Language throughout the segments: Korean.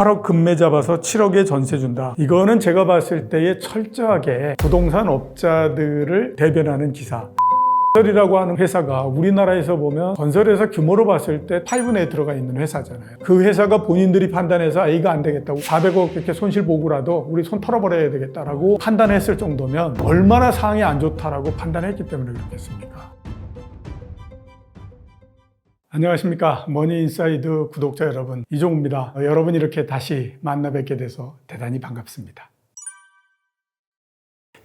8억 금매 잡아서 7억에 전세 준다. 이거는 제가 봤을 때에 철저하게 부동산 업자들을 대변하는 기사. 건설이라고 하는 회사가 우리나라에서 보면 건설회사 규모로 봤을 때 8분에 들어가 있는 회사잖아요. 그 회사가 본인들이 판단해서 이거 안 되겠다고 400억 이렇게 손실 보고라도 우리 손 털어버려야 되겠다라고 판단했을 정도면 얼마나 상황이 안 좋다라고 판단했기 때문에 그렇겠습니까? 안녕하십니까. 머니인사이드 구독자 여러분, 이종우입니다. 여러분 이렇게 다시 만나 뵙게 돼서 대단히 반갑습니다.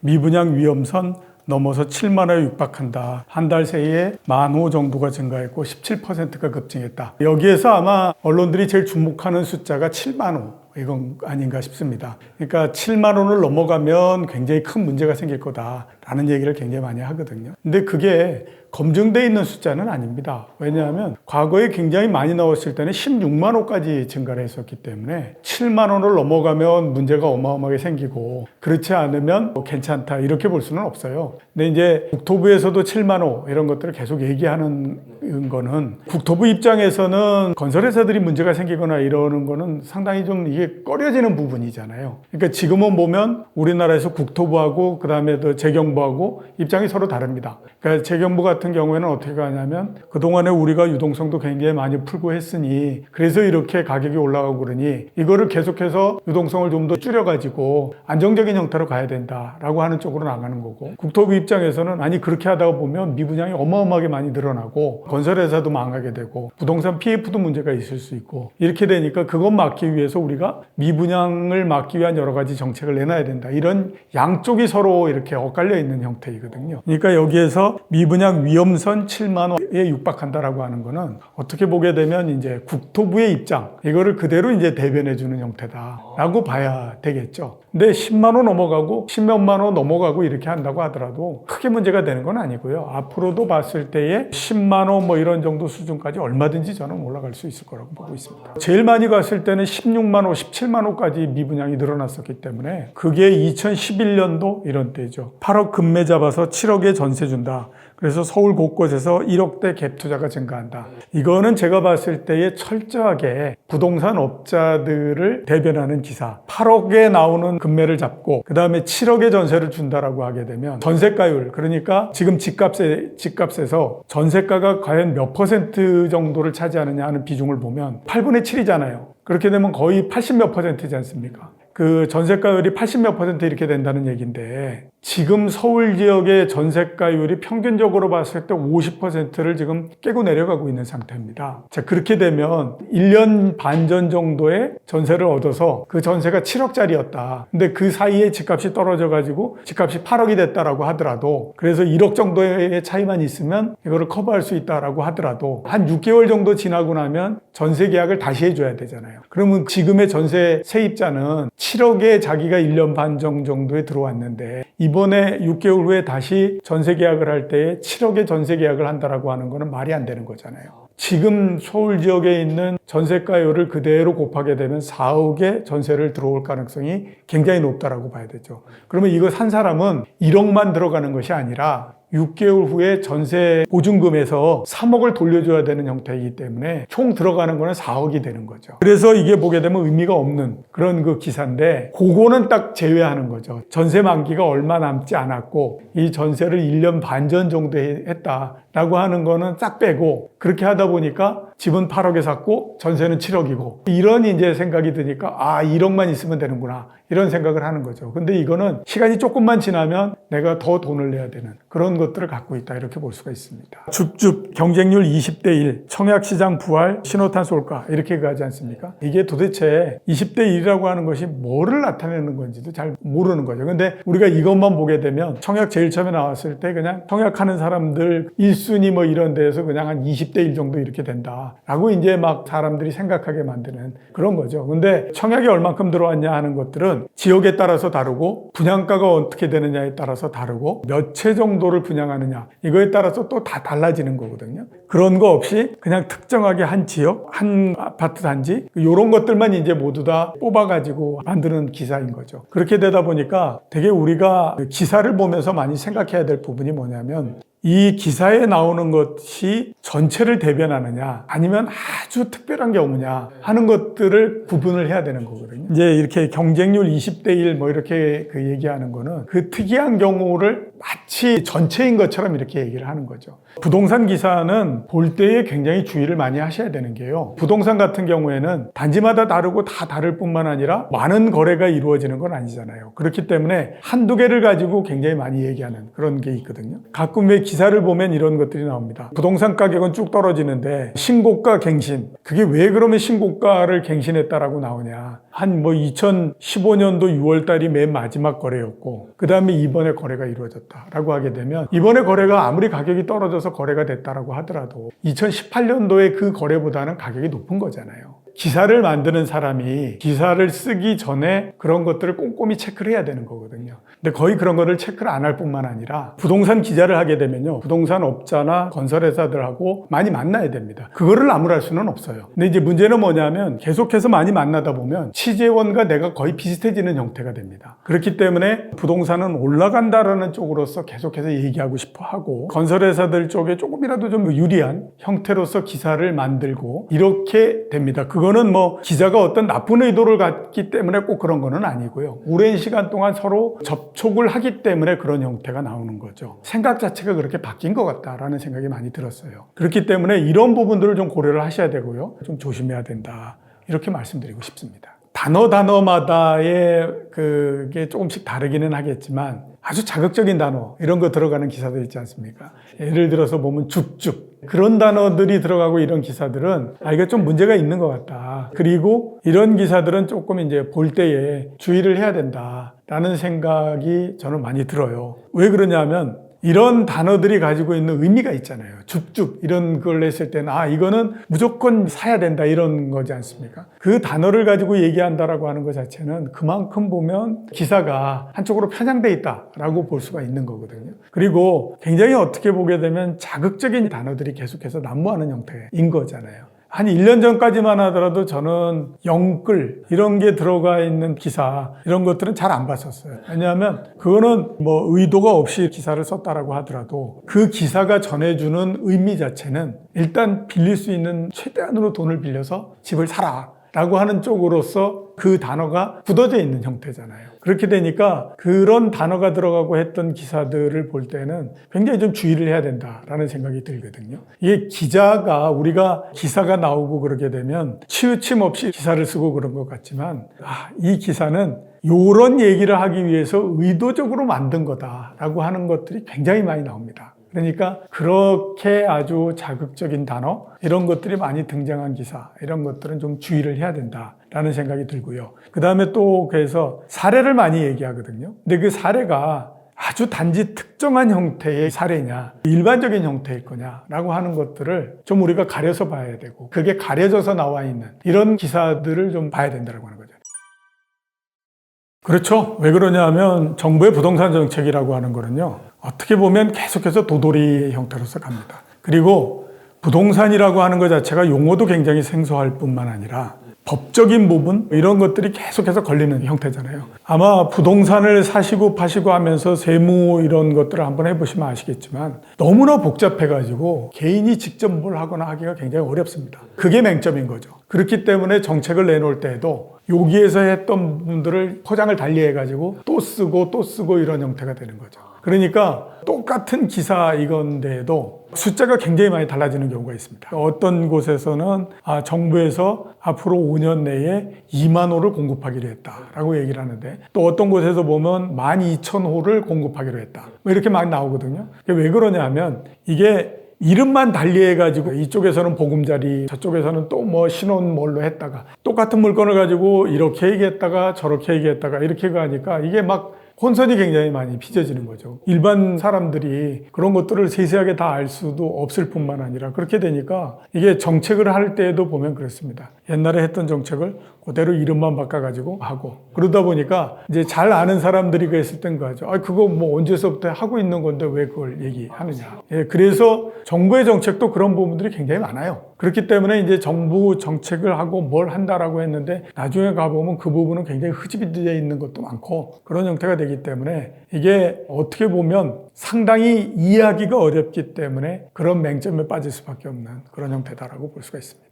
미분양 위험선 넘어서 7만 호에 육박한다. 한 달 새에 10,000호 정도가 증가했고 17%가 급증했다. 여기에서 아마 언론들이 제일 주목하는 숫자가 7만 호. 이건 아닌가 싶습니다. 그러니까 7만 원을 넘어가면 굉장히 큰 문제가 생길 거다라는 얘기를 굉장히 많이 하거든요. 근데 그게 검증되어 있는 숫자는 아닙니다. 왜냐하면 과거에 굉장히 많이 나왔을 때는 16만 원까지 증가를 했었기 때문에 7만 원을 넘어가면 문제가 어마어마하게 생기고 그렇지 않으면 괜찮다 이렇게 볼 수는 없어요. 근데 이제 국토부에서도 7만 원 이런 것들을 계속 얘기하는 거는 국토부 입장에서는 건설회사들이 문제가 생기거나 이러는 거는 상당히 좀 이게 꺼려지는 부분이잖아요. 그러니까 지금은 보면 우리나라에서 국토부하고 그 다음에 또 재경부하고 입장이 서로 다릅니다. 그러니까 재경부 같은 경우에는 어떻게 하냐면 그동안에 우리가 유동성도 굉장히 많이 풀고 했으니 그래서 이렇게 가격이 올라가고 그러니 이거를 계속해서 유동성을 좀 더 줄여가지고 안정적인 형태로 가야 된다라고 하는 쪽으로 나가는 거고, 국토부 입장에서는 아니 그렇게 하다가 보면 미분양이 어마어마하게 많이 늘어나고 건설회사도 망하게 되고 부동산 PF도 문제가 있을 수 있고 이렇게 되니까 그것 막기 위해서 우리가 미분양을 막기 위한 여러 가지 정책을 내놔야 된다. 이런 양쪽이 서로 이렇게 엇갈려 있는 형태이거든요. 그러니까 여기에서 미분양 위험선 7만 원에 육박한다라고 하는 거는 어떻게 보게 되면 이제 국토부의 입장, 이거를 그대로 이제 대변해 주는 형태다라고 봐야 되겠죠. 근데 10만 원 넘어가고 10몇만 원 넘어가고 이렇게 한다고 하더라도 크게 문제가 되는 건 아니고요. 앞으로도 봤을 때에 10만 원 뭐 이런 정도 수준까지 얼마든지 저는 올라갈 수 있을 거라고 보고 있습니다. 제일 많이 갔을 때는 16만 원, 17만 원까지 미분양이 늘어났었기 때문에 그게 2011년도 이런 때죠. 8억 금매 잡아서 7억에 전세 준다. 그래서 서울 곳곳에서 1억대 갭 투자가 증가한다. 이거는 제가 봤을 때에 철저하게 부동산 업자들을 대변하는 기사. 8억에 나오는 금매를 잡고 그 다음에 7억의 전세를 준다라고 하게 되면 전세가율, 그러니까 지금 집값에서 전세가가 과연 몇 퍼센트 정도를 차지하느냐 하는 비중을 보면 8분의 7이잖아요. 그렇게 되면 거의 80몇 퍼센트지 않습니까? 그 전세가율이 80몇 퍼센트 이렇게 된다는 얘기인데 지금 서울 지역의 전세가율이 평균적으로 봤을 때 50%를 지금 깨고 내려가고 있는 상태입니다. 자, 그렇게 되면 1년 반 전 정도의 전세를 얻어서 그 전세가 7억짜리였다. 근데 그 사이에 집값이 떨어져 가지고 집값이 8억이 됐다라고 하더라도, 그래서 1억 정도의 차이만 있으면 이거를 커버할 수 있다라고 하더라도 한 6개월 정도 지나고 나면 전세 계약을 다시 해줘야 되잖아요. 그러면 지금의 전세 세입자는 7억에 자기가 1년 반 정도에 들어왔는데 이번에 6개월 후에 다시 전세 계약을 할 때에 7억의 전세 계약을 한다라고 하는 거는 말이 안 되는 거잖아요. 지금 서울 지역에 있는 전세가율을 그대로 곱하게 되면 4억의 전세를 들어올 가능성이 굉장히 높다라고 봐야 되죠. 그러면 이거 산 사람은 1억만 들어가는 것이 아니라 6개월 후에 전세 보증금에서 3억을 돌려줘야 되는 형태이기 때문에 총 들어가는 거는 4억이 되는 거죠. 그래서 이게 보게 되면 의미가 없는 그런 그 기사인데 그거는 딱 제외하는 거죠. 전세 만기가 얼마 남지 않았고 이 전세를 1년 반 전 정도 했다라고 하는 거는 싹 빼고, 그렇게 하다 보니까 집은 8억에 샀고 전세는 7억이고 이런 이제 생각이 드니까 1억만 있으면 되는구나 이런 생각을 하는 거죠. 근데 이거는 시간이 조금만 지나면 내가 더 돈을 내야 되는 그런 것들을 갖고 있다 이렇게 볼 수가 있습니다. 줍줍 경쟁률 20대 1, 청약시장 부활, 신호탄 쏠까 이렇게 가지 않습니까? 이게 도대체 20대 1이라고 하는 것이 뭐를 나타내는 건지도 잘 모르는 거죠. 근데 우리가 이것만 보게 되면 청약 제일 처음에 나왔을 때 그냥 청약하는 사람들 1순위 뭐 이런 데에서 그냥 한 20대 1 정도 이렇게 된다 라고 이제 막 사람들이 생각하게 만드는 그런 거죠. 근데 청약이 얼만큼 들어왔냐 하는 것들은 지역에 따라서 다르고 분양가가 어떻게 되느냐에 따라서 다르고 몇 채 정도를 분양하느냐 이거에 따라서 또 다 달라지는 거거든요. 그런 거 없이 그냥 특정하게 한 지역, 한 아파트 단지 이런 것들만 이제 모두 다 뽑아가지고 만드는 기사인 거죠. 그렇게 되다 보니까 되게 우리가 기사를 보면서 많이 생각해야 될 부분이 뭐냐면 이 기사에 나오는 것이 전체를 대변하느냐 아니면 아주 특별한 경우냐 하는 것들을 구분을 해야 되는 거거든요. 이제 이렇게 경쟁률 20대 1 뭐 이렇게 그 얘기하는 거는 그 특이한 경우를 마치 전체인 것처럼 이렇게 얘기를 하는 거죠. 부동산 기사는 볼 때에 굉장히 주의를 많이 하셔야 되는 게요. 부동산 같은 경우에는 단지마다 다르고 다 다를 뿐만 아니라 많은 거래가 이루어지는 건 아니잖아요. 그렇기 때문에 한두 개를 가지고 굉장히 많이 얘기하는 그런 게 있거든요. 가끔 왜 기사를 보면 이런 것들이 나옵니다. 부동산 가격은 쭉 떨어지는데 신고가 갱신. 그게 왜 그러면 신고가를 갱신했다라고 나오냐. 한 뭐 2015년도 6월 달이 맨 마지막 거래였고 그 다음에 이번에 거래가 이루어졌다라고 하게 되면 이번에 거래가 아무리 가격이 떨어져서 거래가 됐다라고 하더라도 2018년도에 그 거래보다는 가격이 높은 거잖아요. 기사를 만드는 사람이 기사를 쓰기 전에 그런 것들을 꼼꼼히 체크를 해야 되는 거거든요. 근데 거의 그런 거를 체크를 안 할 뿐만 아니라 부동산 기자를 하게 되면요. 부동산 업자나 건설회사들하고 많이 만나야 됩니다. 그거를 나무랄 수는 없어요. 근데 이제 문제는 뭐냐면 계속해서 많이 만나다 보면 취재원과 내가 거의 비슷해지는 형태가 됩니다. 그렇기 때문에 부동산은 올라간다라는 쪽으로서 계속해서 얘기하고 싶어 하고 건설회사들 쪽에 조금이라도 좀 유리한 형태로서 기사를 만들고 이렇게 됩니다. 그거는 뭐 기자가 어떤 나쁜 의도를 갖기 때문에 꼭 그런 거는 아니고요. 오랜 시간 동안 서로 접촉을 하기 때문에 그런 형태가 나오는 거죠. 생각 자체가 그렇게 바뀐 것 같다라는 생각이 많이 들었어요. 그렇기 때문에 이런 부분들을 좀 고려를 하셔야 되고요. 좀 조심해야 된다. 이렇게 말씀드리고 싶습니다. 단어마다의 그게 조금씩 다르기는 하겠지만 아주 자극적인 단어 이런 거 들어가는 기사들 있지 않습니까? 예를 들어서 보면 죽죽 그런 단어들이 들어가고 이런 기사들은 이거 좀 문제가 있는 것 같다. 그리고 이런 기사들은 조금 이제 볼 때에 주의를 해야 된다라는 생각이 저는 많이 들어요. 왜 그러냐면 이런 단어들이 가지고 있는 의미가 있잖아요. 죽죽 이런 걸 했을 때는 이거는 무조건 사야 된다 이런 거지 않습니까? 그 단어를 가지고 얘기한다라고 하는 것 자체는 그만큼 보면 기사가 한쪽으로 편향돼 있다라고 볼 수가 있는 거거든요. 그리고 굉장히 어떻게 보게 되면 자극적인 단어들이 계속해서 난무하는 형태인 거잖아요. 한 1년 전까지만 하더라도 저는 영끌 이런 게 들어가 있는 기사 이런 것들은 잘 안 봤었어요. 왜냐하면 그거는 뭐 의도가 없이 기사를 썼다라고 하더라도 그 기사가 전해주는 의미 자체는 일단 빌릴 수 있는 최대한으로 돈을 빌려서 집을 사라 라고 하는 쪽으로서 그 단어가 굳어져 있는 형태잖아요. 그렇게 되니까 그런 단어가 들어가고 했던 기사들을 볼 때는 굉장히 좀 주의를 해야 된다라는 생각이 들거든요. 이게 기자가 우리가 기사가 나오고 그러게 되면 치우침 없이 기사를 쓰고 그런 것 같지만 이 기사는 이런 얘기를 하기 위해서 의도적으로 만든 거다라고 하는 것들이 굉장히 많이 나옵니다. 그러니까 그렇게 아주 자극적인 단어 이런 것들이 많이 등장한 기사 이런 것들은 좀 주의를 해야 된다라는 생각이 들고요. 그 다음에 또 그래서 사례를 많이 얘기하거든요. 근데 그 사례가 아주 단지 특정한 형태의 사례냐 일반적인 형태일 거냐라고 하는 것들을 좀 우리가 가려서 봐야 되고 그게 가려져서 나와 있는 이런 기사들을 좀 봐야 된다고 하는 거죠. 그렇죠. 왜 그러냐 하면 정부의 부동산 정책이라고 하는 거는요. 어떻게 보면 계속해서 도돌이 형태로서 갑니다. 그리고 부동산이라고 하는 것 자체가 용어도 굉장히 생소할 뿐만 아니라 법적인 부분 이런 것들이 계속해서 걸리는 형태잖아요. 아마 부동산을 사시고 파시고 하면서 세무 이런 것들을 한번 해보시면 아시겠지만 너무나 복잡해가지고 개인이 직접 뭘 하거나 하기가 굉장히 어렵습니다. 그게 맹점인 거죠. 그렇기 때문에 정책을 내놓을 때에도 여기에서 했던 분들을 포장을 달리 해가지고 또 쓰고 이런 형태가 되는 거죠. 그러니까 똑같은 기사 이건데도 숫자가 굉장히 많이 달라지는 경우가 있습니다. 어떤 곳에서는 정부에서 앞으로 5년 내에 2만 호를 공급하기로 했다라고 얘기를 하는데 또 어떤 곳에서 보면 12,000호를 공급하기로 했다. 뭐 이렇게 막 나오거든요. 왜 그러냐면 이게 이름만 달리해가지고 이쪽에서는 보금자리 저쪽에서는 또 뭐 신혼 뭘로 했다가 똑같은 물건을 가지고 이렇게 얘기했다가 저렇게 얘기했다가 이렇게 가니까 이게 막 혼선이 굉장히 많이 빚어지는 거죠. 일반 사람들이 그런 것들을 세세하게 다 알 수도 없을 뿐만 아니라 그렇게 되니까 이게 정책을 할 때에도 보면 그렇습니다. 옛날에 했던 정책을 그대로 이름만 바꿔가지고 하고 그러다 보니까 이제 잘 아는 사람들이 그랬을 땐 거죠. 아, 그거 뭐 언제서부터 하고 있는 건데 왜 그걸 얘기하느냐. 예, 그래서 정부의 정책도 그런 부분들이 굉장히 많아요. 그렇기 때문에 이제 정부 정책을 하고 뭘 한다라고 했는데 나중에 가보면 그 부분은 굉장히 흐지부지 되어 있는 것도 많고 그런 형태가 되기 때문에 이게 어떻게 보면 상당히 이해하기가 어렵기 때문에 그런 맹점에 빠질 수밖에 없는 그런 형태다라고 볼 수가 있습니다.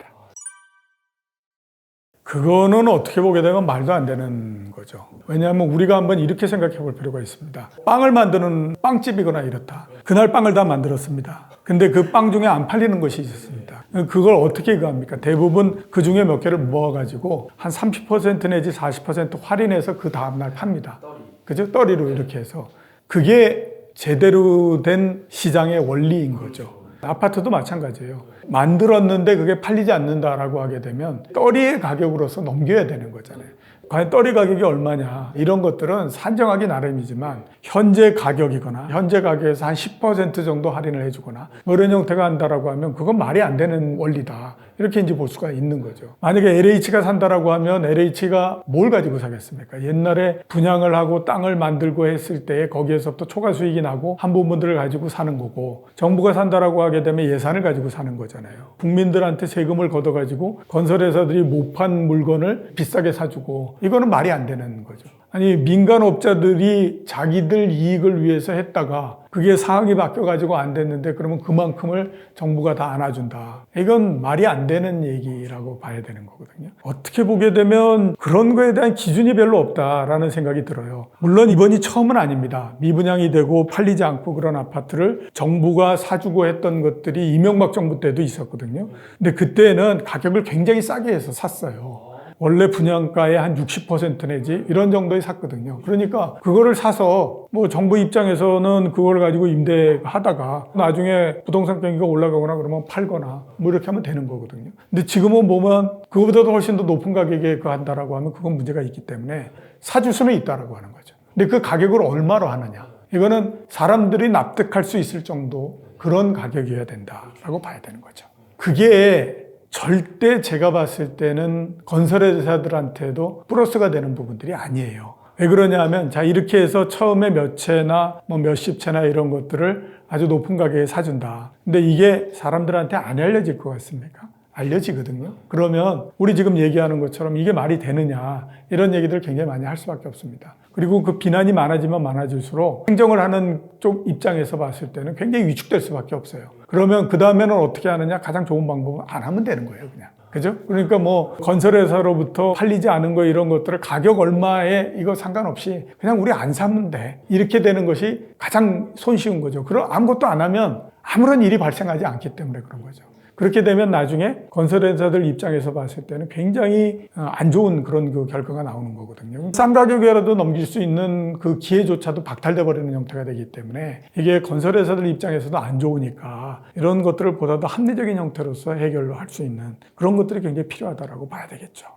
그거는 어떻게 보게 되면 말도 안 되는 거죠. 왜냐하면 우리가 한번 이렇게 생각해 볼 필요가 있습니다. 빵을 만드는 빵집이거나 이렇다. 그날 빵을 다 만들었습니다. 근데 그 빵 중에 안 팔리는 것이 있었습니다. 그걸 어떻게 합니까? 대부분 그 중에 몇 개를 모아가지고 한 30% 내지 40% 할인해서 그 다음날 팝니다. 그죠? 떨이로 이렇게 해서. 그게 제대로 된 시장의 원리인 거죠. 아파트도 마찬가지예요. 만들었는데 그게 팔리지 않는다라고 하게 되면 떨이의 가격으로서 넘겨야 되는 거잖아요. 과연 떨이 가격이 얼마냐 이런 것들은 산정하기 나름이지만 현재 가격이거나 현재 가격에서 한 10% 정도 할인을 해주거나 뭐 이런 형태가 한다라고 하면 그건 말이 안 되는 원리다. 이렇게 이제 볼 수가 있는 거죠. 만약에 LH가 산다라고 하면 LH가 뭘 가지고 사겠습니까? 옛날에 분양을 하고 땅을 만들고 했을 때 거기에서부터 초과 수익이 나고 한 부분들을 가지고 사는 거고 정부가 산다라고 하게 되면 예산을 가지고 사는 거잖아요. 국민들한테 세금을 걷어가지고 건설회사들이 못 판 물건을 비싸게 사주고 이거는 말이 안 되는 거죠. 아니 민간업자들이 자기들 이익을 위해서 했다가 그게 상황이 바뀌어가지고 안 됐는데 그러면 그만큼을 정부가 다 안아준다. 이건 말이 안 되는 얘기라고 봐야 되는 거거든요. 어떻게 보게 되면 그런 거에 대한 기준이 별로 없다라는 생각이 들어요. 물론 이번이 처음은 아닙니다. 미분양이 되고 팔리지 않고 그런 아파트를 정부가 사주고 했던 것들이 이명박 정부 때도 있었거든요. 근데 그때는 가격을 굉장히 싸게 해서 샀어요. 원래 분양가의 한 60% 내지 이런 정도에 샀거든요. 그러니까 그거를 사서 뭐 정부 입장에서는 그걸 가지고 임대하다가 나중에 부동산 경기가 올라가거나 그러면 팔거나 뭐 이렇게 하면 되는 거거든요. 근데 지금은 보면 그거보다도 훨씬 더 높은 가격에 그 한다라고 하면 그건 문제가 있기 때문에 사줄 수는 있다라고 하는 거죠. 근데 그 가격을 얼마로 하느냐. 이거는 사람들이 납득할 수 있을 정도 그런 가격이어야 된다라고 봐야 되는 거죠. 그게 절대 제가 봤을 때는 건설회사들한테도 플러스가 되는 부분들이 아니에요. 왜 그러냐 하면 자 이렇게 해서 처음에 몇 채나 뭐 몇십 채나 이런 것들을 아주 높은 가격에 사준다. 근데 이게 사람들한테 안 알려질 것 같습니까? 알려지거든요. 그러면 우리 지금 얘기하는 것처럼 이게 말이 되느냐 이런 얘기들 굉장히 많이 할 수밖에 없습니다. 그리고 그 비난이 많아지면 많아질수록 행정을 하는 쪽 입장에서 봤을 때는 굉장히 위축될 수밖에 없어요. 그러면 그 다음에는 어떻게 하느냐? 가장 좋은 방법은 안 하면 되는 거예요, 그냥. 그죠? 그러니까 뭐 건설회사로부터 팔리지 않은 거 이런 것들을 가격 얼마에 이거 상관없이 그냥 우리 안 사면 돼. 이렇게 되는 것이 가장 손쉬운 거죠. 그럼 아무것도 안 하면 아무런 일이 발생하지 않기 때문에 그런 거죠. 그렇게 되면 나중에 건설회사들 입장에서 봤을 때는 굉장히 안 좋은 그런 그 결과가 나오는 거거든요. 싼 가격이라도 넘길 수 있는 그 기회조차도 박탈돼 버리는 형태가 되기 때문에 이게 건설회사들 입장에서도 안 좋으니까 이런 것들을 보다 더 합리적인 형태로서 해결을 할 수 있는 그런 것들이 굉장히 필요하다라고 봐야 되겠죠.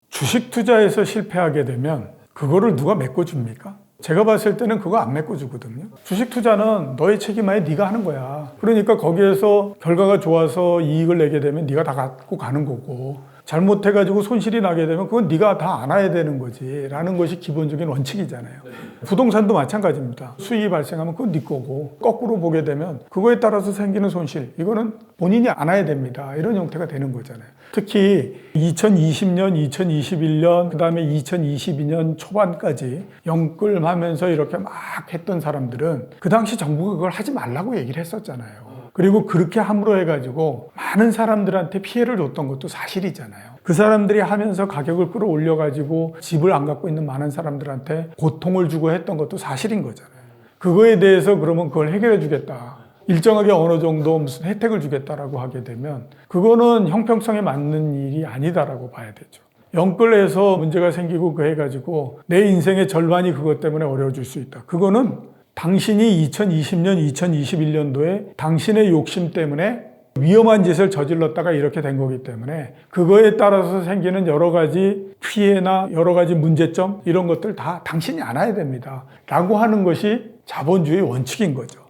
주식 투자에서 실패하게 되면 그거를 누가 메꿔줍니까? 제가 봤을 때는 그거 안 메꿔주거든요. 주식 투자는 너의 책임하에 네가 하는 거야. 그러니까 거기에서 결과가 좋아서 이익을 내게 되면 네가 다 갖고 가는 거고 잘못해가지고 손실이 나게 되면 그건 네가 다 안아야 되는 거지 라는 것이 기본적인 원칙이잖아요. 부동산도 마찬가지입니다. 수익이 발생하면 그건 네 거고 거꾸로 보게 되면 그거에 따라서 생기는 손실 이거는 본인이 안아야 됩니다. 이런 형태가 되는 거잖아요. 특히 2020년, 2021년, 그 다음에 2022년 초반까지 영끌하면서 이렇게 막 했던 사람들은 그 당시 정부가 그걸 하지 말라고 얘기를 했었잖아요. 그리고 그렇게 함으로 해가지고 많은 사람들한테 피해를 줬던 것도 사실이잖아요. 그 사람들이 하면서 가격을 끌어올려가지고 집을 안 갖고 있는 많은 사람들한테 고통을 주고 했던 것도 사실인 거잖아요. 그거에 대해서 그러면 그걸 해결해 주겠다. 일정하게 어느 정도 무슨 혜택을 주겠다라고 하게 되면 그거는 형평성에 맞는 일이 아니다라고 봐야 되죠. 영끌해서 문제가 생기고 그 해가지고 내 인생의 절반이 그것 때문에 어려워질 수 있다. 그거는 당신이 2020년, 2021년도에 당신의 욕심 때문에 위험한 짓을 저질렀다가 이렇게 된 거기 때문에 그거에 따라서 생기는 여러 가지 피해나 여러 가지 문제점 이런 것들 다 당신이 안아야 됩니다. 라고 하는 것이 자본주의 원칙인 거죠.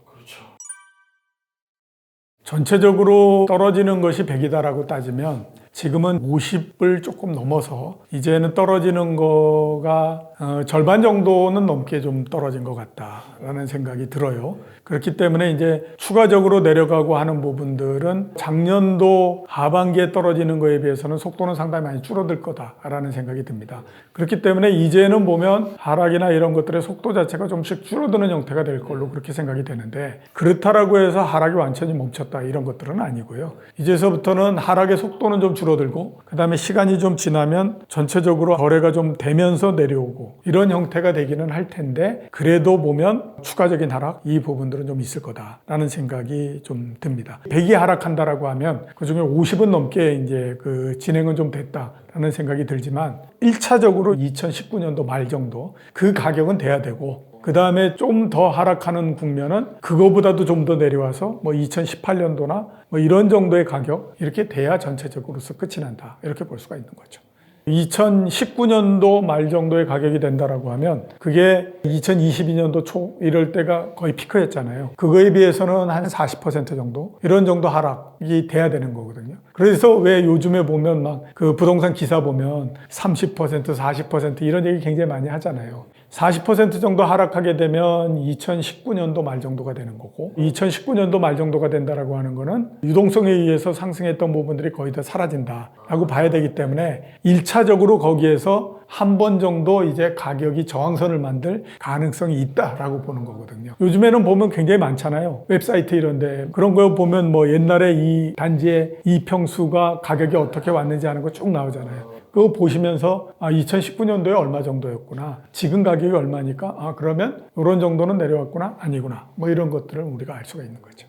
전체적으로 떨어지는 것이 100이다라고 따지면 지금은 50을 조금 넘어서 이제는 떨어지는 거가 절반 정도는 넘게 좀 떨어진 것 같다라는 생각이 들어요. 그렇기 때문에 이제 추가적으로 내려가고 하는 부분들은 작년도 하반기에 떨어지는 거에 비해서는 속도는 상당히 많이 줄어들 거다라는 생각이 듭니다. 그렇기 때문에 이제는 보면 하락이나 이런 것들의 속도 자체가 좀씩 줄어드는 형태가 될 걸로 그렇게 생각이 되는데, 그렇다라고 해서 하락이 완전히 멈췄다 이런 것들은 아니고요. 이제서부터는 하락의 속도는 좀 줄어들고 그 다음에 시간이 좀 지나면 전체적으로 거래가 좀 되면서 내려오고 이런 형태가 되기는 할 텐데, 그래도 보면 추가적인 하락 이 부분들은 좀 있을 거다라는 생각이 좀 듭니다. 100이 하락한다라고 하면 그중에 50은 넘게 이제 그 진행은 좀 됐다라는 생각이 들지만 1차적으로 2019년도 말 정도 그 가격은 돼야 되고, 그 다음에 좀 더 하락하는 국면은 그거보다도 좀 더 내려와서 뭐 2018년도나 뭐 이런 정도의 가격 이렇게 돼야 전체적으로서 끝이 난다 이렇게 볼 수가 있는 거죠. 2019년도 말 정도의 가격이 된다라고 하면 그게 2022년도 초 이럴 때가 거의 피크였잖아요. 그거에 비해서는 한 40% 정도 이런 정도 하락이 돼야 되는 거거든요. 그래서 왜 요즘에 보면 막 그 부동산 기사 보면 30% 40% 이런 얘기 굉장히 많이 하잖아요. 40% 정도 하락하게 되면 2019년도 말 정도가 되는 거고, 2019년도 말 정도가 된다라고 하는 거는 유동성에 의해서 상승했던 부분들이 거의 다 사라진다라고 봐야 되기 때문에 1차적으로 거기에서 한 번 정도 이제 가격이 저항선을 만들 가능성이 있다라고 보는 거거든요. 요즘에는 보면 굉장히 많잖아요. 웹사이트 이런데 그런 거 보면 뭐 옛날에 이 단지의 이평수가 가격이 어떻게 왔는지 하는 거 쭉 나오잖아요. 그거 보시면서 2019년도에 얼마 정도였구나, 지금 가격이 얼마니까 그러면 이런 정도는 내려왔구나, 아니구나, 뭐 이런 것들을 우리가 알 수가 있는 거죠.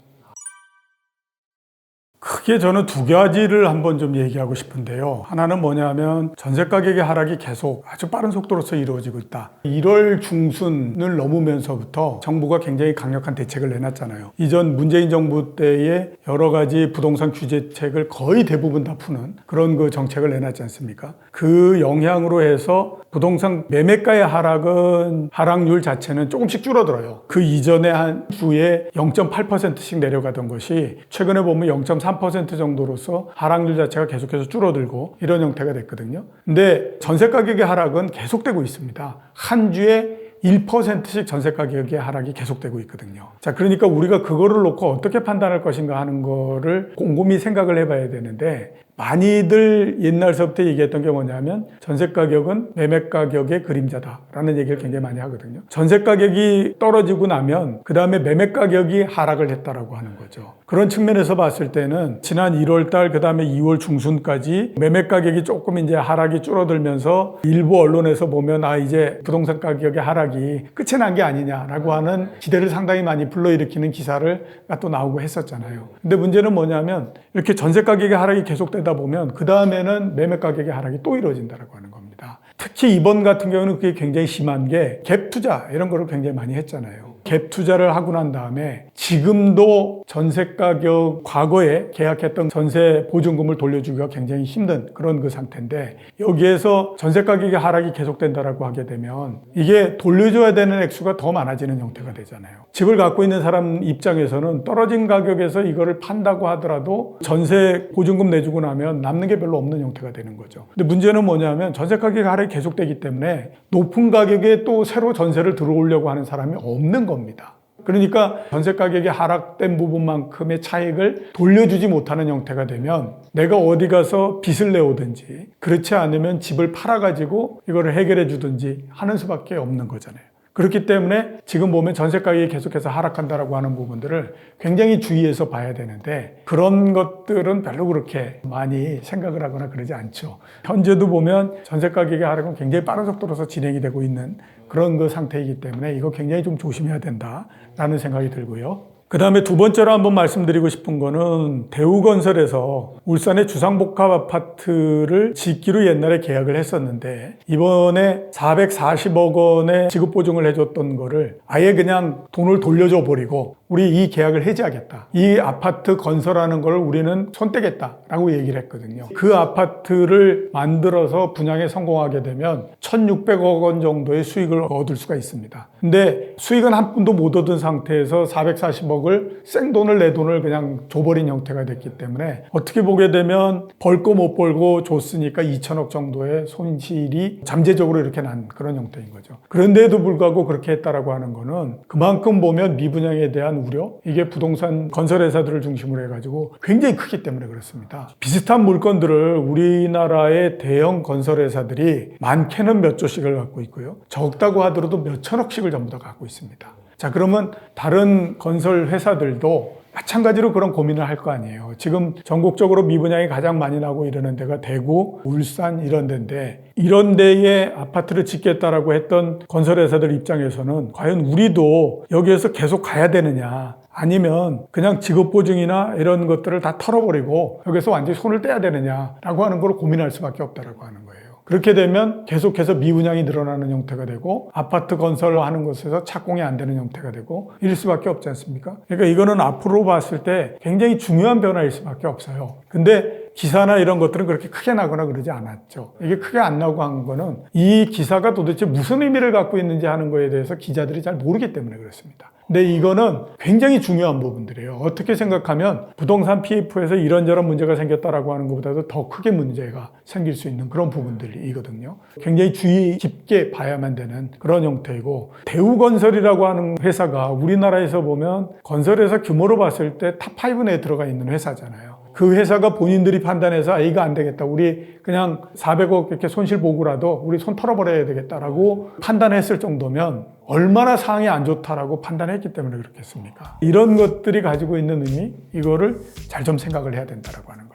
크게 저는 두 가지를 한번 좀 얘기하고 싶은데요. 하나는 뭐냐면 전세 가격의 하락이 계속 아주 빠른 속도로서 이루어지고 있다. 1월 중순을 넘으면서부터 정부가 굉장히 강력한 대책을 내놨잖아요. 이전 문재인 정부 때에 여러 가지 부동산 규제책을 거의 대부분 다 푸는 그런 그 정책을 내놨지 않습니까? 그 영향으로 해서 부동산 매매가의 하락률 자체는 조금씩 줄어들어요. 그 이전에 한 주에 0.8%씩 내려가던 것이 최근에 보면 0.3% 정도로서 하락률 자체가 계속해서 줄어들고 이런 형태가 됐거든요. 근데 전세 가격의 하락은 계속되고 있습니다. 한 주에 1%씩 전세 가격의 하락이 계속되고 있거든요. 자, 그러니까 우리가 그거를 놓고 어떻게 판단할 것인가 하는 거를 곰곰이 생각을 해봐야 되는데, 많이들 옛날서부터 얘기했던 게 뭐냐면 전세 가격은 매매 가격의 그림자다라는 얘기를 굉장히 많이 하거든요. 전세 가격이 떨어지고 나면 그 다음에 매매 가격이 하락을 했다라고 하는 거죠. 그런 측면에서 봤을 때는 지난 1월 달, 그 다음에 2월 중순까지 매매 가격이 조금 이제 하락이 줄어들면서 일부 언론에서 보면 이제 부동산 가격의 하락이 끝이 난 게 아니냐라고 하는 기대를 상당히 많이 불러일으키는 기사를 또 나오고 했었잖아요. 근데 문제는 뭐냐면 이렇게 전세 가격의 하락이 계속되다 보면 그 다음에는 매매 가격의 하락이 또 이루어진다라고 하는 겁니다. 특히 이번 같은 경우는 그게 굉장히 심한 게 갭 투자 이런 거를 굉장히 많이 했잖아요. 갭 투자를 하고 난 다음에 지금도 전세 가격, 과거에 계약했던 전세 보증금을 돌려주기가 굉장히 힘든 그런 그 상태인데, 여기에서 전세 가격의 하락이 계속된다라고 하게 되면 이게 돌려줘야 되는 액수가 더 많아지는 형태가 되잖아요. 집을 갖고 있는 사람 입장에서는 떨어진 가격에서 이거를 판다고 하더라도 전세 보증금 내주고 나면 남는 게 별로 없는 형태가 되는 거죠. 근데 문제는 뭐냐면 전세 가격 하락이 계속되기 때문에 높은 가격에 또 새로 전세를 들어오려고 하는 사람이 없는 겁니다. 그러니까 전세 가격이 하락된 부분만큼의 차익을 돌려주지 못하는 형태가 되면 내가 어디 가서 빚을 내오든지 그렇지 않으면 집을 팔아가지고 이거를 해결해 주든지 하는 수밖에 없는 거잖아요. 그렇기 때문에 지금 보면 전세 가격이 계속해서 하락한다라고 하는 부분들을 굉장히 주의해서 봐야 되는데, 그런 것들은 별로 그렇게 많이 생각을 하거나 그러지 않죠. 현재도 보면 전세 가격의 하락은 굉장히 빠른 속도로서 진행이 되고 있는 그런 그 상태이기 때문에 이거 굉장히 좀 조심해야 된다라는 생각이 들고요. 그 다음에 두 번째로 한번 말씀드리고 싶은 거는 대우건설에서 울산의 주상복합 아파트를 짓기로 옛날에 계약을 했었는데, 이번에 440억 원의 지급보증을 해줬던 거를 아예 그냥 돈을 돌려줘 버리고 우리 이 계약을 해지하겠다, 이 아파트 건설하는 걸 우리는 손 떼겠다라고 얘기를 했거든요. 그 아파트를 만들어서 분양에 성공하게 되면 1,600억 원 정도의 수익을 얻을 수가 있습니다. 근데 수익은 한 푼도 못 얻은 상태에서 440억 2천억을 생돈을 내 돈을 그냥 줘버린 형태가 됐기 때문에 어떻게 보게 되면 벌 거 못 벌고 줬으니까 2천억 정도의 손실이 잠재적으로 이렇게 난 그런 형태인 거죠. 그런데도 불구하고 그렇게 했다라고 하는 거는 그만큼 보면 미분양에 대한 우려, 이게 부동산 건설회사들을 중심으로 해가지고 굉장히 크기 때문에 그렇습니다. 비슷한 물건들을 우리나라의 대형 건설회사들이 많게는 몇 조씩을 갖고 있고요. 적다고 하더라도 몇 천억씩을 전부 다 갖고 있습니다. 자, 그러면 다른 건설 회사들도 마찬가지로 그런 고민을 할 거 아니에요. 지금 전국적으로 미분양이 가장 많이 나고 이러는 데가 대구, 울산 이런 데인데 이런 데에 아파트를 짓겠다라고 했던 건설회사들 입장에서는 과연 우리도 여기에서 계속 가야 되느냐, 아니면 그냥 직업보증이나 이런 것들을 다 털어버리고 여기서 완전히 손을 떼야 되느냐라고 하는 걸 고민할 수밖에 없다라고 하는 거예요. 그렇게 되면 계속해서 미분양이 늘어나는 형태가 되고 아파트 건설하는 것에서 착공이 안 되는 형태가 되고 이럴 수밖에 없지 않습니까? 그러니까 이거는 앞으로 봤을 때 굉장히 중요한 변화일 수밖에 없어요. 근데 기사나 이런 것들은 그렇게 크게 나거나 그러지 않았죠. 이게 크게 안 나고 한 거는 이 기사가 도대체 무슨 의미를 갖고 있는지 하는 거에 대해서 기자들이 잘 모르기 때문에 그렇습니다. 근데 이거는 굉장히 중요한 부분들이에요. 어떻게 생각하면 부동산 PF에서 이런저런 문제가 생겼다라고 하는 것보다도 더 크게 문제가 생길 수 있는 그런 부분들이거든요. 굉장히 주의 깊게 봐야만 되는 그런 형태이고, 대우건설이라고 하는 회사가 우리나라에서 보면 건설회사 규모로 봤을 때 탑5 내에 들어가 있는 회사잖아요. 그 회사가 본인들이 판단해서 이거 안 되겠다, 우리 그냥 400억 이렇게 손실 보고라도 우리 손 털어버려야 되겠다라고 판단했을 정도면 얼마나 상황이 안 좋다라고 판단했기 때문에 그렇겠습니까? 이런 것들이 가지고 있는 의미, 이거를 잘 좀 생각을 해야 된다라고 하는 거예요.